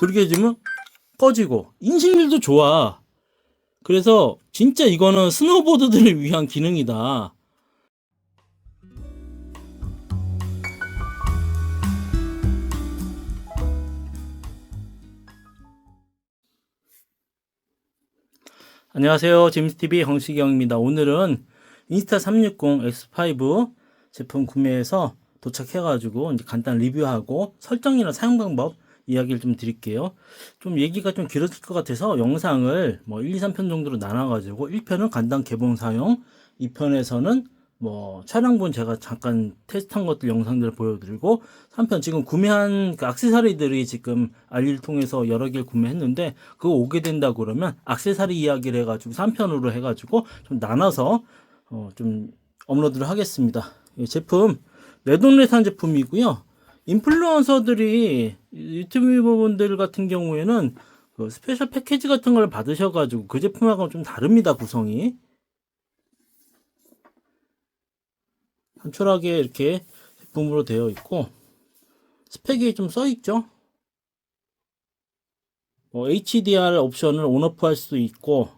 그렇게 해주면 꺼지고 인식률도 좋아. 그래서 진짜 이거는 스노보드들을 위한 기능이다. 안녕하세요. 제임스TV 황시경입니다. 오늘은 인스타360 X5 제품 구매해서 도착해가지고 이제 간단 리뷰하고 설정이나 사용 방법 이야기를 좀 드릴게요. 좀 얘기가 좀 길어질 것 같아서 영상을 뭐 1, 2, 3편 정도로 나눠가지고 1편은 간단 개봉 사용, 2편에서는 뭐 촬영본 제가 잠깐 테스트한 것들 영상들을 보여드리고 3편 지금 구매한 그 액세서리들이 지금 알리를 통해서 여러 개를 구매했는데 그거 오게 된다 그러면 액세서리 이야기를 해가지고 3편으로 해가지고 좀 나눠서 좀 업로드를 하겠습니다. 이 제품 내돈내산 제품이고요. 인플루언서들이 유튜브 분들 같은 경우에는 그 스페셜 패키지 같은 걸 받으셔가지고 그 제품하고는 좀 다릅니다. 구성이 단촐하게 이렇게 제품으로 되어 있고 스펙이 좀 써 있죠. HDR 옵션을 온오프 할 수 있고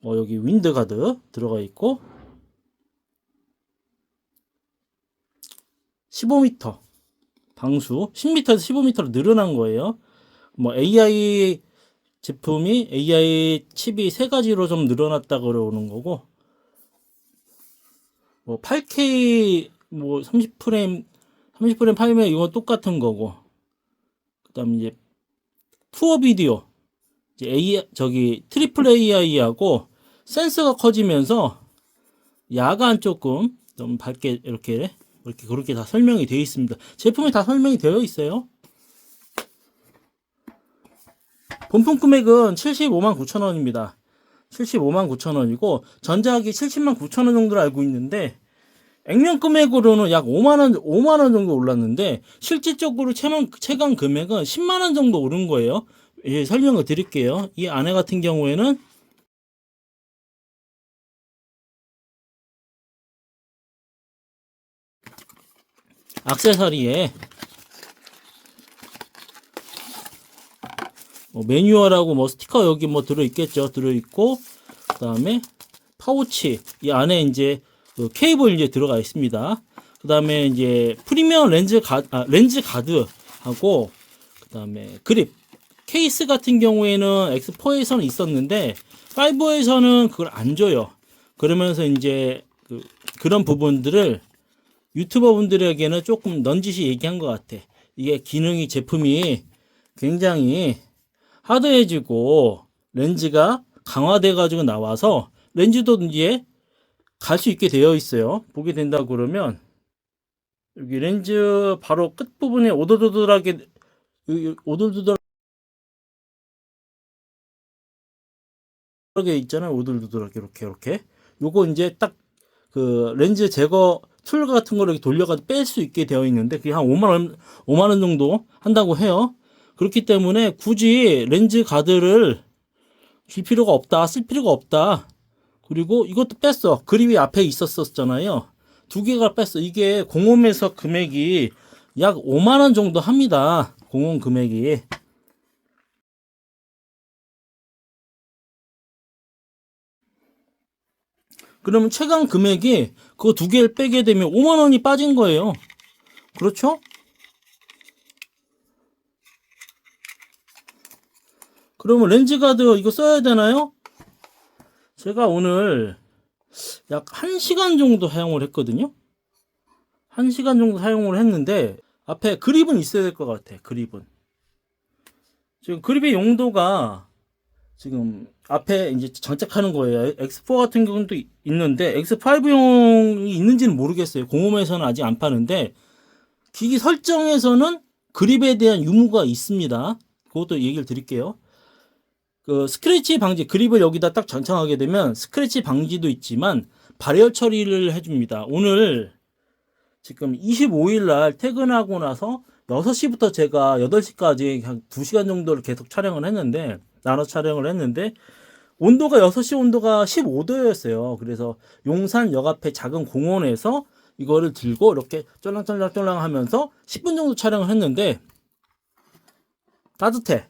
여기 윈드 가드 들어가 있고 15m 방수 10m에서 15m로 늘어난 거예요. AI 제품이 AI 칩이 세 가지로 좀 늘어났다고 그러는 거고 8K 30프레임 파이면 이건 똑같은 거고 그다음 이제 푸어 비디오 이제 트리플 AI하고 센서가 커지면서 야간 조금 좀 밝게 이렇게 그렇게 다 설명이 되어 있습니다. 제품이 다 설명이 되어 있어요. 본품 금액은 759,000원입니다. 759,000원이고 전자기 709,000원 정도로 알고 있는데 액면 금액으로는 약 5만원 정도 올랐는데 실질적으로 체감 금액은 10만원 정도 오른 거예요. 예, 설명을 드릴게요. 이 안에 같은 경우에는 액세서리에 매뉴얼하고 스티커 여기 들어있겠죠. 들어있고 그 다음에 파우치 이 안에 이제 케이블 이제 들어가 있습니다. 그 다음에 이제 프리미엄 렌즈 가드하고 그 다음에 그립 케이스 같은 경우에는 X4에서는 있었는데 5에서는 그걸 안 줘요. 그러면서 이제 그런 부분들을 유튜버 분들에게는 조금 넌지시 얘기한 것 같아. 이게 기능이 제품이 굉장히 하드해지고 렌즈가 강화돼 가지고 나와서 렌즈도 이제 갈 수 있게 되어 있어요. 보게 된다 그러면 여기 렌즈 바로 끝 부분에 오돌도돌하게 있잖아요. 오돌도돌하게 이렇게 요거 이제 딱 그 렌즈 제거 툴 같은 거를 돌려가지고 뺄 수 있게 되어 있는데 그게 한 5만원 정도 한다고 해요. 그렇기 때문에 굳이 렌즈 가드를 쓸 필요가 없다. 그리고 이것도 뺐어. 그립이 앞에 있었잖아요. 두 개가 뺐어. 이게 공홈에서 금액이 약 5만원 정도 합니다. 공홈 금액이. 그러면 최강 금액이 그거 두 개를 빼게 되면 5만원이 빠진 거예요. 그렇죠? 그러면 렌즈 가드 이거 써야 되나요? 제가 오늘 약 1시간 정도 사용을 했거든요. 1시간 정도 사용을 했는데 앞에 그립은 있어야 될 것 같아. 그립은 지금 그립의 용도가 지금 앞에 이제 장착하는 거예요. X4 같은 경우도 있는데 X5용이 있는지는 모르겠어요. 공홈에서는 아직 안 파는데 기기 설정에서는 그립에 대한 유무가 있습니다. 그것도 얘기를 드릴게요. 그 스크래치 방지 그립을 여기다 딱 장착하게 되면 스크래치 방지도 있지만 발열 처리를 해줍니다. 오늘 지금 25일 날 퇴근하고 나서 6시부터 제가 8시까지 한 2시간 정도를 계속 촬영을 했는데 나눠 촬영을 했는데 온도가 6시 온도가 15도였어요. 그래서 용산 역 앞에 작은 공원에서 이거를 들고 이렇게 쫄랑쫄랑 하면서 10분 정도 촬영을 했는데 따뜻해.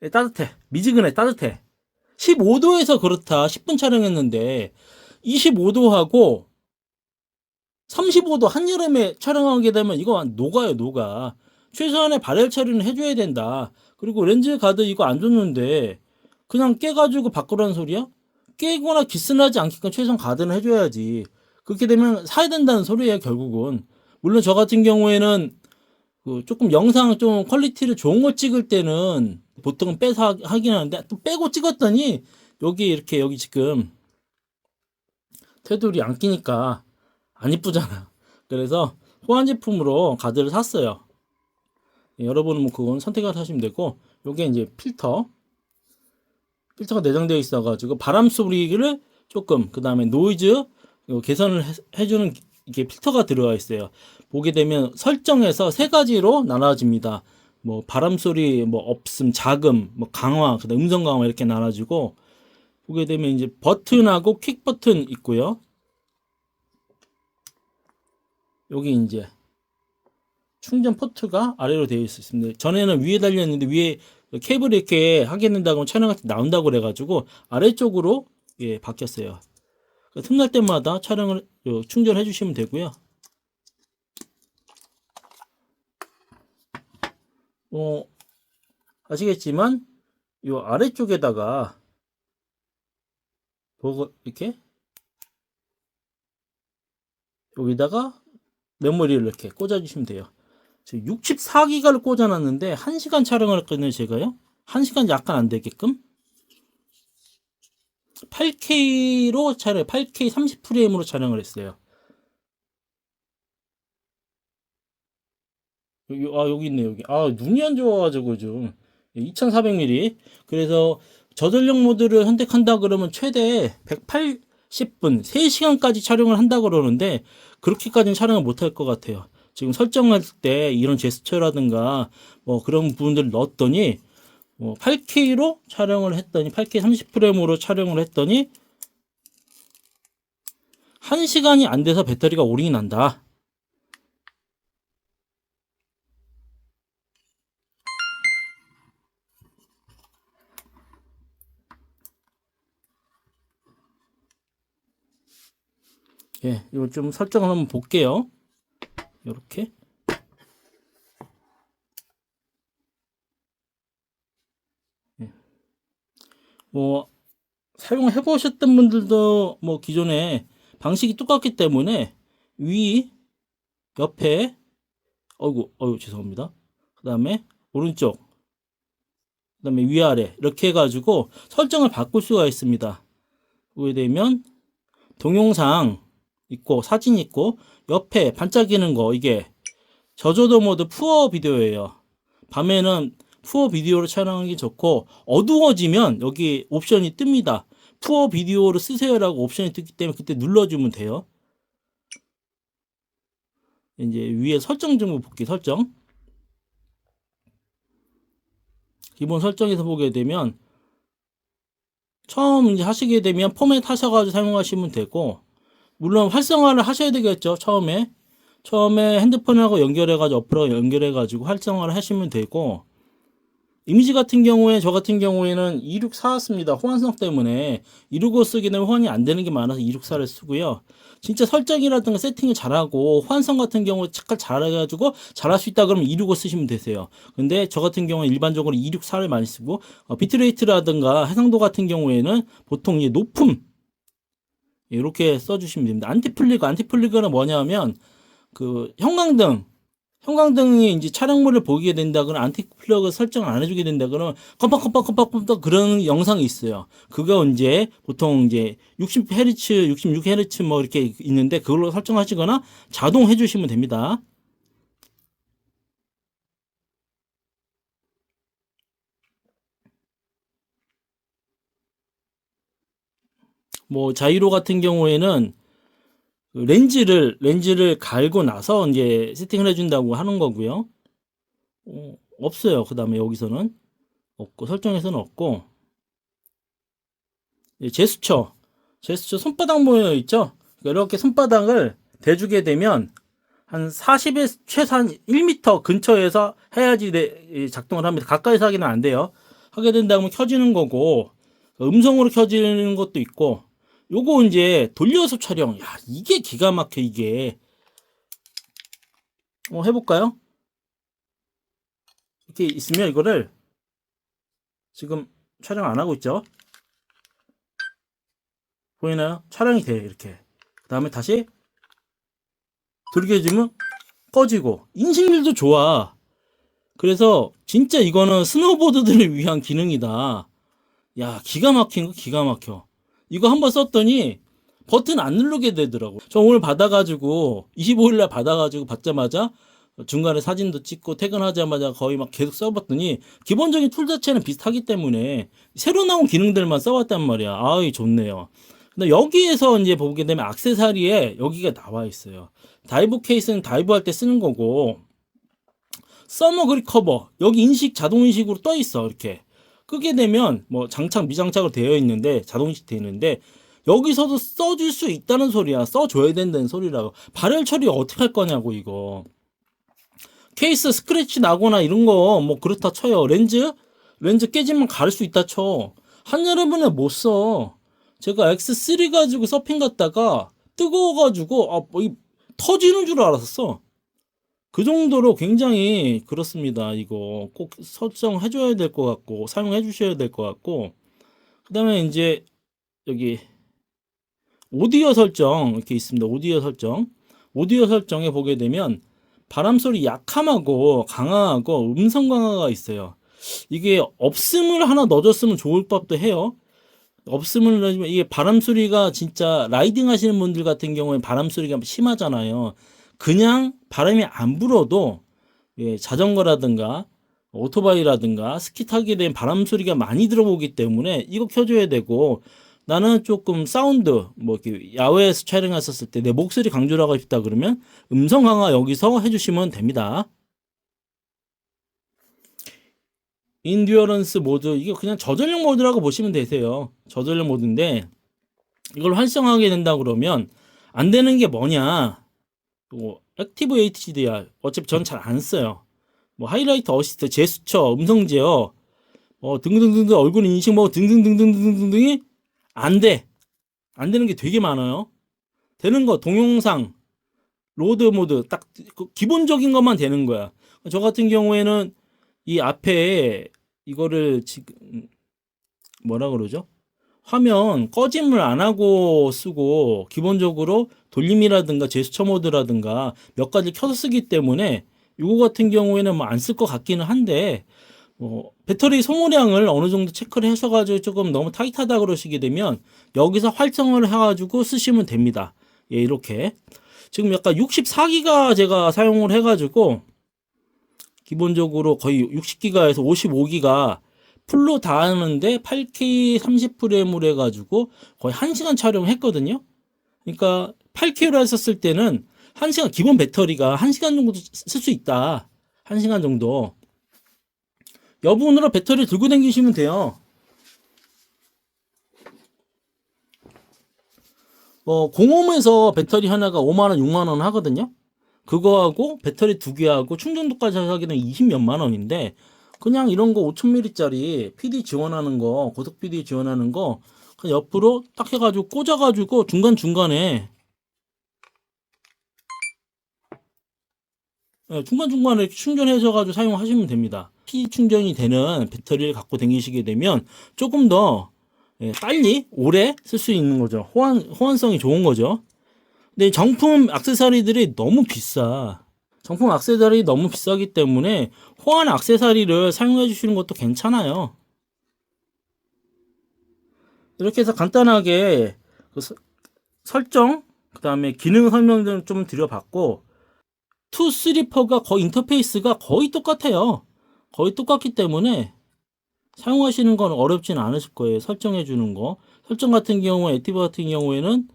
따뜻해. 미지근해, 따뜻해. 15도에서 그렇다. 10분 촬영했는데 25도하고 35도 한여름에 촬영하게 되면 이거 녹아요, 녹아. 최소한의 발열 처리는 해줘야 된다. 그리고 렌즈 가드 이거 안 줬는데 그냥 깨가지고 바꾸라는 소리야? 깨거나 기스나지 않게끔 최소한 가드는 해줘야지. 그렇게 되면 사야 된다는 소리예요, 결국은. 물론 저 같은 경우에는 그 조금 영상 좀 퀄리티를 좋은 거 찍을 때는 보통은 빼서 하긴 하는데 또 빼고 찍었더니 여기 이렇게 여기 지금 테두리 안 끼니까 안 이쁘잖아. 그래서 호환 제품으로 가드를 샀어요. 여러분은 뭐 그건 선택을 하시면 되고, 요게 이제 필터가 내장되어 있어가지고 바람 소리를 조금, 그 다음에 노이즈 개선을 해주는 이게 필터가 들어가 있어요. 보게 되면 설정에서 세 가지로 나눠집니다. 뭐 바람 소리, 뭐 없음, 자금, 뭐 강화, 그다음 음성 강화 이렇게 나눠지고, 보게 되면 이제 버튼하고 퀵 버튼 있고요. 여기 이제 충전 포트가 아래로 되어 있습니다. 전에는 위에 달려 있는데 위에 케이블 이렇게 하게 된다고 촬영할 때 나온다고 그래가지고 아래쪽으로 예, 바뀌었어요. 틈날 때마다 촬영을 충전해 주시면 되고요. 아시겠지만 이 아래쪽에다가 이렇게 여기다가 메모리를 이렇게 꽂아 주시면 돼요. 64기가를 꽂아놨는데 1시간 촬영을 했거든요. 제가요 1시간 약간 안 되게끔 8K로 8K 30프레임으로 촬영을 했어요. 여기 있네. 여기 눈이 안 좋아가지고 좀 2400mm. 그래서 저전력 모드를 선택한다 그러면 최대 180분 3시간까지 촬영을 한다 그러는데 그렇게까지는 촬영을 못할 것 같아요. 지금 설정할 때 이런 제스처라든가 뭐 그런 부분들을 넣었더니 8K로 촬영을 했더니 8K 30프레임으로 촬영을 했더니 1시간이 안 돼서 배터리가 오링이 난다. 예, 이거 좀 설정을 한번 볼게요. 이렇게. 예. 뭐 사용해 보셨던 분들도 뭐 기존에 방식이 똑같기 때문에 위, 옆에, 어이구 죄송합니다. 그 다음에 오른쪽, 그 다음에 위아래 이렇게 해가지고 설정을 바꿀 수가 있습니다. 보게 되면 동영상 있고 사진 있고 옆에 반짝이는 거 이게 저조도 모드 푸어 비디오예요. 밤에는 푸어 비디오로 촬영하기 좋고 어두워지면 여기 옵션이 뜹니다. 푸어 비디오로 쓰세요라고 옵션이 뜨기 때문에 그때 눌러주면 돼요. 이제 위에 설정 좀 볼게요. 설정. 기본 설정에서 보게 되면 처음 이제 하시게 되면 포맷 하셔가지고 사용하시면 되고 물론 활성화를 하셔야 되겠죠. 처음에 핸드폰하고 연결해가지고 어플하고 연결해가지고 활성화를 하시면 되고 이미지 같은 경우에 저 같은 경우에는 264 씁니다. 호환성 때문에 265 쓰기 때문에 호환이 안 되는 게 많아서 264를 쓰고요. 진짜 설정이라든가 세팅을 잘하고 호환성 같은 경우에 착각 잘해가지고 잘할 수 있다 그러면 265 쓰시면 되세요. 근데 저 같은 경우는 일반적으로 264를 많이 쓰고 비트레이트라든가 해상도 같은 경우에는 보통 높음 이렇게 써주시면 됩니다. 안티플리그는 뭐냐면 그 형광등이 이제 촬영물을 보게 된다 그러면 안티플러그 설정을 안 해주게 된다 그러면 컴팍컴팍 그런 영상이 있어요. 그거 이제 보통 이제 60Hz, 66Hz 뭐 이렇게 있는데 그걸로 설정하시거나 자동 해주시면 됩니다. 뭐 자이로 같은 경우에는 렌즈를 갈고 나서 이제 세팅을 해준다고 하는 거고요. 없어요. 그 다음에 여기서는 없고 설정에서는 없고 제스처 손바닥 모여 있죠. 이렇게 손바닥을 대주게 되면 한 40에 최소한 1m 근처에서 해야지 작동을 합니다. 가까이서 하기는 안 돼요. 하게 된다면 켜지는 거고, 음성으로 켜지는 것도 있고, 요거 이제 돌려서 촬영. 야, 이게 기가 막혀, 이게. 해볼까요? 이렇게 있으면 이거를 지금 촬영 안 하고 있죠? 보이나요? 촬영이 돼요, 이렇게. 그 다음에 다시 들게해주면 꺼지고, 인식률도 좋아. 그래서 진짜 이거는 스노보드들을 위한 기능이다. 야, 기가 막힌 거 기가 막혀. 이거 한번 썼더니 버튼 안 누르게 되더라고. 저 오늘 받아가지고 25일날 받아가지고 받자마자 중간에 사진도 찍고 퇴근하자마자 거의 막 계속 써봤더니 기본적인 툴 자체는 비슷하기 때문에 새로 나온 기능들만 써봤단 말이야. 아이, 좋네요. 근데 여기에서 이제 보게 되면 액세서리에 여기가 나와 있어요. 다이브 케이스는 다이브 할 때 쓰는 거고, 서머 그립 커버 여기 인식 자동 인식으로 떠 있어. 이렇게 끄게 되면 뭐 장착 미장착으로 되어 있는데 자동 인식 되어 있는데, 여기서도 써줄 수 있다는 소리야. 써줘야 된다는 소리라고. 발열 처리 어떻게 할 거냐고. 이거 케이스 스크래치 나거나 이런 거 뭐 그렇다 쳐요. 렌즈 깨지면 가를 수 있다 쳐. 한여름에 못 써. 제가 X3 가지고 서핑 갔다가 뜨거워가지고 뭐 터지는 줄 알았어. 그 정도로 굉장히 그렇습니다. 이거 꼭 설정해줘야 될 것 같고 사용해 주셔야 될 것 같고, 그 다음에 이제 여기 오디오 설정 이렇게 있습니다. 오디오 설정에 보게 되면 바람소리 약함하고 강화하고 음성 강화가 있어요. 이게 없음을 하나 넣어줬으면 좋을 법도 해요. 없음을 넣어주면 이게 바람소리가 진짜 라이딩 하시는 분들 같은 경우에 바람소리가 심하잖아요. 그냥 바람이 안 불어도 자전거라든가 오토바이라든가 스키 타게 되면 바람 소리가 많이 들어오기 때문에 이거 켜줘야 되고, 나는 조금 사운드 뭐 이렇게 야외에서 촬영했었을 때 내 목소리 강조를 하고 싶다 그러면 음성 강화 여기서 해주시면 됩니다. 인듀어런스 모드, 이게 그냥 저전력 모드라고 보시면 되세요. 저전력 모드인데 이걸 활성화하게 된다 그러면 안 되는 게 뭐냐, 액티브 HDR 어차피 전 잘 안 써요. 뭐 하이라이트 어시스트, 제스처, 음성 제어 등등등등, 얼굴 인식 뭐 등등등등등등등이 안 되는 게 되게 많아요. 되는 거 동영상 로드 모드 딱 기본적인 것만 되는 거야. 저 같은 경우에는 이 앞에 이거를 지금 뭐라 그러죠? 화면 꺼짐을 안 하고 쓰고 기본적으로 돌림이라든가 제스처 모드라든가 몇 가지 켜서 쓰기 때문에 이거 같은 경우에는 뭐 안 쓸 것 같기는 한데, 배터리 소모량을 어느 정도 체크를 하셔가지고 조금 너무 타이트하다 그러시게 되면 여기서 활성화를 해가지고 쓰시면 됩니다. 예, 이렇게 지금 약간 64기가 제가 사용을 해가지고 기본적으로 거의 60기가에서 55기가 풀로 다 하는데 8K 30프레임으로 해가지고 거의 1시간 촬영했거든요. 그러니까 8K로 했었을 때는 1시간, 기본 배터리가 1시간 정도 쓸 수 있다. 1시간 정도. 여분으로 배터리 들고 다니시면 돼요. 공홈에서 배터리 하나가 5만원, 6만원 하거든요. 그거하고 배터리 2개하고 충전도까지 하기는 20몇만 원인데, 그냥 이런 거 50mAh짜리 PD 지원하는 거, 고속 PD 지원하는 거 그냥 옆으로 딱 해가지고 꽂아가지고 중간중간에 중간중간에 충전해줘가지고 사용하시면 됩니다. PD 충전이 되는 배터리를 갖고 다니시게 되면 조금 더 빨리 오래 쓸 수 있는 거죠. 호환성이 좋은 거죠. 근데 정품 액세서리들이 너무 비싸. 정품 액세서리 너무 비싸기 때문에 호환 액세서리를 사용해 주시는 것도 괜찮아요. 이렇게 해서 간단하게 설정, 그 다음에 기능 설명을 좀 드려봤고, 2, 3, 4가 거의 인터페이스가 거의 똑같아요. 거의 똑같기 때문에 사용하시는 건 어렵지는 않으실 거예요. 설정해 주는 거. 설정 같은 경우에, 액티브 같은 경우에는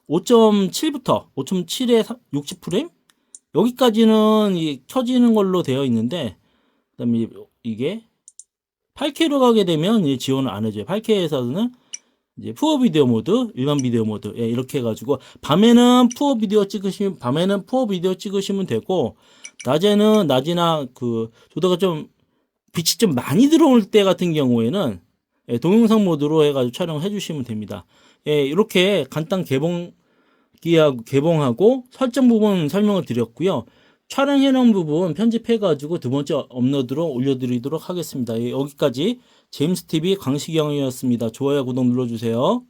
5.7부터 5.7에 60프레임? 여기까지는 켜지는 걸로 되어 있는데, 그 다음에 이게 8K로 가게 되면 지원을 안 해줘요. 8K에서는 이제 푸어 비디오 모드, 일반 비디오 모드, 이렇게 해가지고 밤에는 푸어 비디오 찍으시면 되고, 낮에는 낮이나 조도가 좀 빛이 좀 많이 들어올 때 같은 경우에는 예, 동영상 모드로 해가지고 촬영해 주시면 됩니다. 예, 이렇게 간단 개봉하고 설정 부분 설명을 드렸고요. 촬영해 놓은 부분 편집해가지고 두 번째 업로드로 올려드리도록 하겠습니다. 예, 여기까지 제임스TV 강시경이었습니다. 좋아요, 구독 눌러주세요.